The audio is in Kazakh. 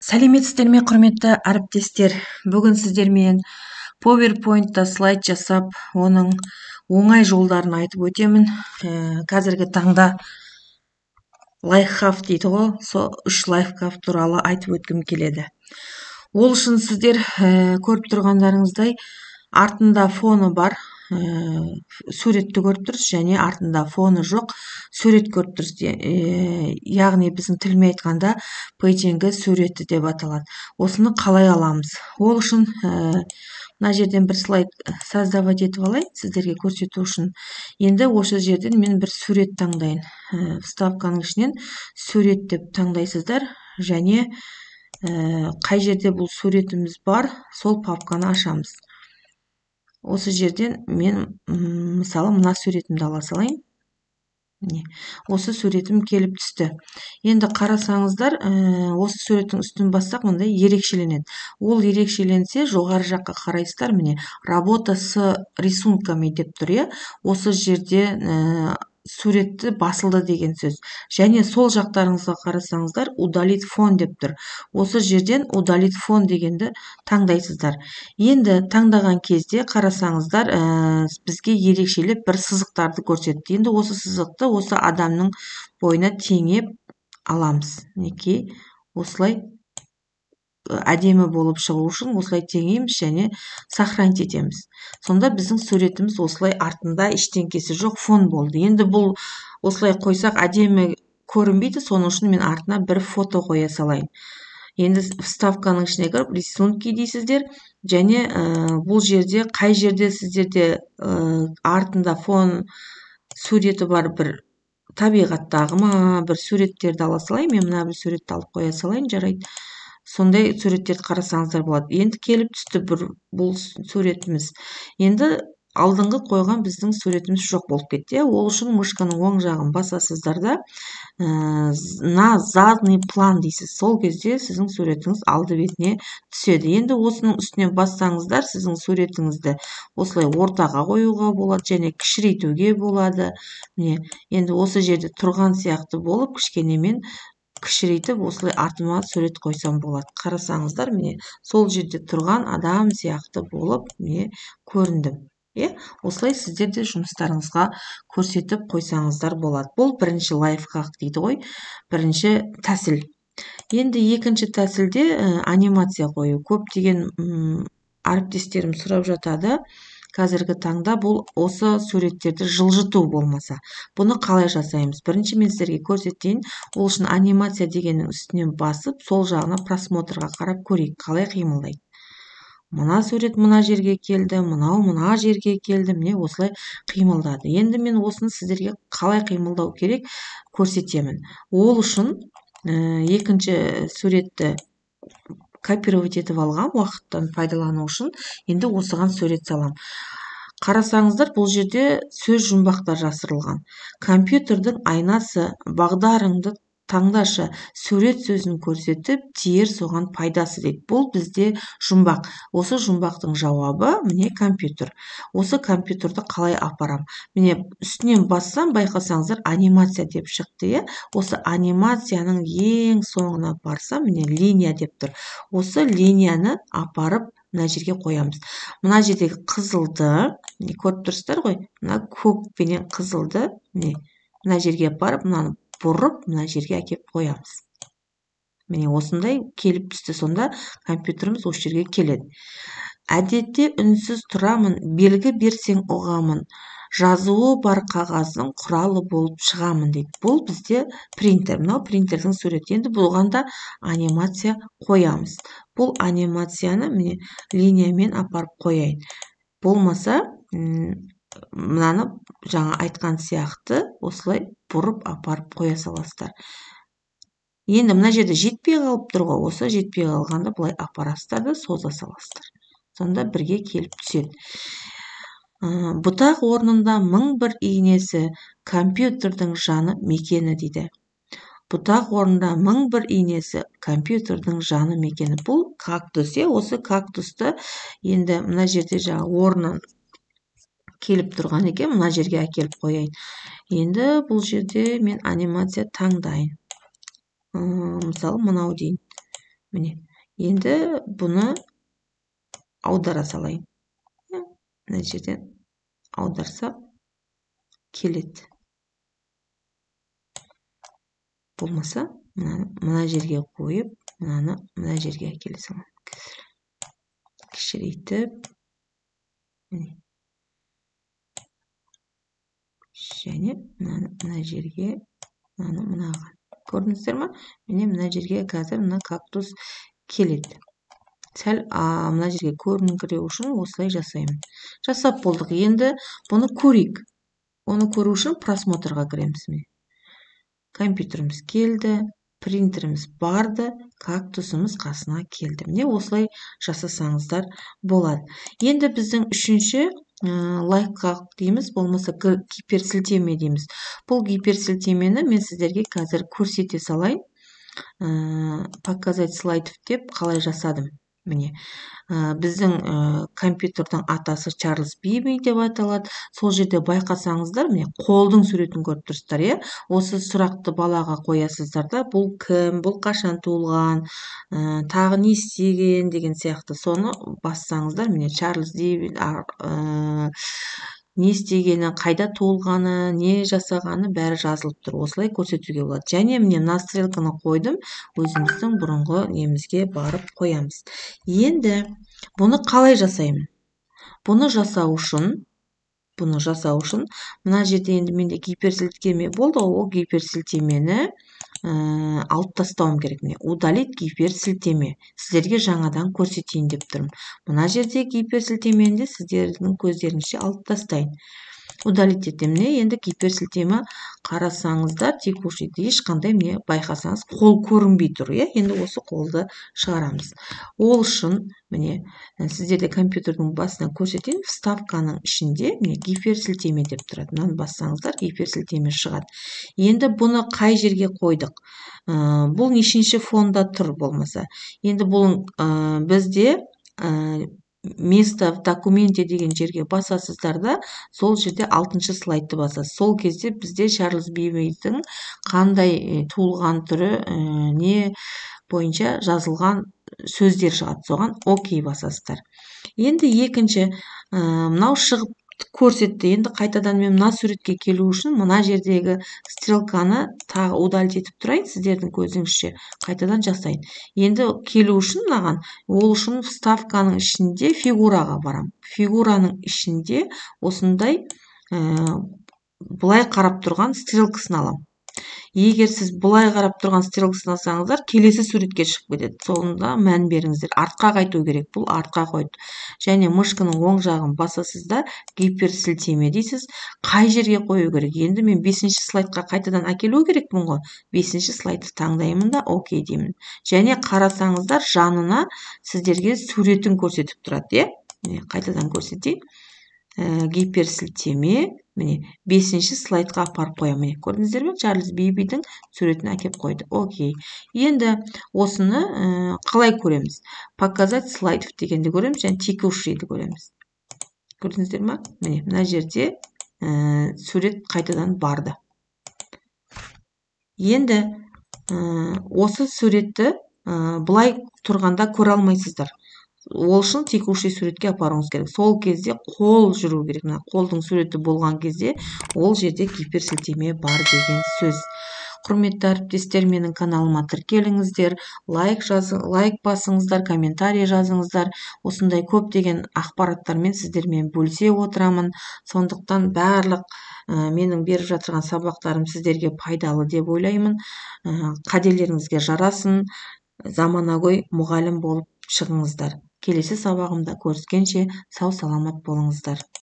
Сәлеметсіздер ме, құрметті әріптестер? Бүгін сіздермен PowerPoint-та слайд жасап, оның оңай жолдарын айтып өтемін. Қазіргі таңда лайфхак дейді ғой, сол 3 лайфхак туралы айтып өткім келеді. Ол үшін сіздер көріп тұрғандарыңыздай артында фоны бар, суретті көріп тұрсыз, және артында фоны жоқ сурет көріп тұрсыз. Яғни біздің тілмен айтқанда пейджингі суреті деп аталады. Осыны қалай аламыз? Ол үшін мына жерден бір слайд создавать етіп алайын, сіздерге көрсету үшін. Енді осы жерден мен бір сурет таңдайын. Вставканың ішінен сурет деп таңдайсыздар, және қай жерде бұл суретіміз бар, сол папканы ашамыз. Осы жерден мен мысалы мына суретімді ала салайын. Осы суретім келіп түсті. Енді қарасаңыздар, осы суреттің үстін бассақ мындай ерекшеленеді. Ол ерекшеленсе, жоғары жаққа қарайсыздар, міне работа с рисунками деп тұр. Осы жерде суретті басылды деген сөз. Және сол жақтарыңызға қарасаңыздар, удалить фон деп тұр. Осы жерден удалить фон дегенді таңдайсыздар. Енді таңдаған кезде қарасаңыздар, бізге ерекшелеп бір сызықтарды көрсетті. Енді осы сызықты осы адамның бойына теңеп аламыз. Неке осылай әдемі болып шығу үшін осылай теңейміз және сохранить етеміз. Сонда біздің суретіміз осылай артында ештеңкесі жоқ фон болды. Енді бұл осылай қойсақ әдемі көрінбейді, соның үшін мен артына бір фото қоя салайын. Енді вставканың ішіне кіріп рисунки дейсіздер, және бұл жерде қай жерде сіздерде артында фон суреті бар бір табиғаттағы ма бір суреттерді ала салайын. Мен мына бір суретті алып қоя салайын, жарайды. Сондай суреттерді қарасаңыздар болады. Енді келіп түсті бұл суретіміз. Енді алдыңғы қойған біздің суретіміз жоқ болып кетті. Ол үшін мышканың оң жағын басасыздар да, на задний план дейсіз. Сол кезде сіздің суретіңіз алды бетіне түседі. Енді осының үстіне бассаңыздар, сіздің суретіңізді осылай ортаға қоюға болады, және кішірейтуге болады. Міне, енді осы жерде тұрған сияқты болып, кішкенемен кішірейтіп осылай артыма сурет қойсам болады. Қарасаңыздар, міне сол жерде тұрған адам сияқты болып міне көріндім. Осылай сіздер де жұмыстарыңызға көрсетіп қойсаңыздар болады. Бұл бірінші лайфхак дейді ғой, бірінші тәсіл. Енді екінші тәсілде анимация қою. Көптеген әріптестерім сұрап жатады. Қазіргі таңда бұл осы суреттерді жылжыту болмаса. Бұны қалай жасаймыз? Бірінші мен сіздерге көрсетейін. Ол үшін анимация дегеннің үстінен басып, сол жағына просмотрға қарап көрейік, қалай қимылдайды. Мына сурет мына жерге келді, мынау мына жерге келді, міне осылай қимылдады. Енді мен осыны сіздерге қалай қимылдау керек көрсетемін. Ол үшін екінші суретті копировать етіп алған, уақыттан пайдалану үшін енді осыған сурет салам. Қарасаңыздар, бұл жерде сөз жұмбақтар жасырылған. Компьютердің айнасы бағдарыңды таңдашы, сурет сөзін көрсетіп, тиер соған пайдасы дейді. Бұл бізде жұмбақ. Осы жұмбақтың жауабы міне компьютер. Осы компьютерді қалай апарам? Міне үстінен бассам, байқасаңыздар, анимация деп шықты. Осы анимацияның ең соңына барсам, міне линия деп тұр. Осы линияны апарып мына жерге қоямыз. Мына жердегі қызылды, көріп тұрсыздар ғой, мына көк пенен қызылды, мына жерге апарып, мынаны бұрып, мына жерге әкеп қоямыз. Міне осындай келіп түсті. Сонда компьютеріміз осы жерге келеді. Әдетте үнсіз тұрамын, белгі берсең ұғамын, жазуы бар қағаздың құралы болып шығамын дейді. Бұл бізде принтер. Мынау принтердің суреті. Енді бұған да анимация қоямыз. Бұл анимацияны міне линиямен апарып қояйын. Болмаса, мынаны жаңа айтқан сияқты осылай бұрып апарып қоя саласыздар. Енді мына жерде жетпей қалып тұр ғой, осы жетпей қалғанда былай апарасыздар да соза саласыздар. Сонда бірге келіп түседі. Бұтақ орнында 1001 иінесі, компьютердің жаны мекені дейді. Бұтақ орнында 1001 иінесі, компьютердің жаны мекені. Бұл кактус. Осы кактусты енді мына жерде жаңа орнынан келіп тұрған екен, мына жерге әкеліп қояйын. Енді бұл жерде мен анимация таңдайын. Мысалы, мынау дейін. міне енді бұны аудара салайын. Мына жерден аударсақ келеді. Болмаса мына жерге қойып, мына жерге әкеле саламын. Кішірейтіп, және мына жерге, мынаға. Көрдіңіздер ма? Мына жерге қазір мына кактус келеді. Сәл мына жерге көрініңкіреу үшін осылай жасаймын. Жасап болдық. Енді бұны көрейік. Оны көру үшін просмотрға кіреміз. Компьютеріміз келді, принтеріміз барды, кактусымыз қасына келді. Міне осылай жасасаңыздар болады. Енді біздің үшінші лайфхак дейміз, болмаса гиперсілтеме дейміз. Бұл гиперсілтемені мен сіздерге қазір көрсете салайын. Показать слайд деп қалай жасадым. Міне біздің компьютердің атасы Чарльз Биби деп аталады. Сол жерде байқасаңыздар, міне қолдың суретін көріп тұрсыздар, иә? Осы сұрақты балаға қоясыздар да, бұл кім, бұл қашан туылған, тағы не істеген деген сияқты. Соны бассаңыздар, міне Чарльз Биби не істегені, қайда туылғаны, не жасағаны бәрі жазылып тұр. Осылай көрсетуге болады. Және міне мына стрелканы қойдым, өзіміздің бұрынғы немізге барып қоямыз. Енді бұны қалай жасаймын? Бұны жасау үшін мына жерде енді менде гиперсілтеме болды, ол гиперсілтемені алып тастауым керек. Міне удалить гиперсілтеме. Сіздерге жаңадан көрсетейін деп тұрмын. Мына жерде гиперсілтемені де сіздердің көздеріңізше алып тастайын. Удалить етемін. Енді гиперсілтеме қарасаңыздар, текушіде ешқандай, міне байқасаңыз қол көрінбей тұр, иә? Енді осы қолды шығарамыз. Ол үшін міне сіздерде компьютердің басынан көрсетейін, вставканың ішінде міне гиперсілтеме деп тұрады. Мынаны бассаңыздар, гиперсілтеме шығады. Енді бұны қай жерге қойдық? Бұл нешінші фонда тұр болмаса? Енді бұл бізде место в документе деген жерге басасыздар да, сол жерде 6-шы слайдты басасыз. Сол кезде бізде Чарльз Бибидің қандай туылған түрі не бойынша жазылған сөздер шығады. Соған окей басасыздар. Енді екінші, мынау шығып көрсетті. Енді қайтадан мен мына суретке келу үшін мына жердегі стрелканы тағы удалить етіп тұрайын, сіздердің көзіңізше қайтадан жасайын. Енді келу үшін мынаған, ол үшін вставканың ішінде фигураға барам. Фигураның ішінде осындай бұлай қарап тұрған стрелкасын алам. Егер сіз бұлай қарап тұрған стрелкасын алсаңыздар, келесі суретке шығып кетеді. Соңында мән беріңіздер. Артқа қайту керек. Бұл артқа қойды. Және мышканың оң жағын басасыз да, гиперсілтеме дейсіз. Қай жерге қою керек? Енді мен 5-ші слайдқа қайтадан әкелу керекпін ғой. 5-ші слайды таңдаймын да, окей деймін. Және қарасаңыздар, жанына сіздерге суретін көрсетіп тұрады, иә? Қайтадан көрсетейін. Гиперсілтеме, міне 5-ші слайдқа апарып қоямын. Міне көрдіңіздер ме? Чарльз Бибидің суретін әкеп қойды. Окей. Енді осыны қалай көреміз? Показать слайд дегенде көреміз, және текушийді көреміз. Көрдіңіздер ме? Міне мына жерде сурет қайтадан барды. Енді осы суретті бұлай тұрғанда көре алмайсыздар. Ол үшін текуший суретке апаруыңыз керек. Сол кезде қол жүру керек. Мына қолдың суреті болған кезде ол жерде гиперсілтеме бар деген сөз. Құрметті әріптестер, менің каналыма тіркеліңіздер, лайк басыңыздар, комментарий жазыңыздар. Осындай көптеген ақпараттармен сіздермен бөлісе отырамын. Сондықтан барлық менің беріп жатырған сабақтарым сіздерге пайдалы деп ойлаймын. Қателеріңізге жарасын, заманауи мұғалім болып шығыңыздар. Келесі сабағымда көріскенше сау саламат болыңыздар.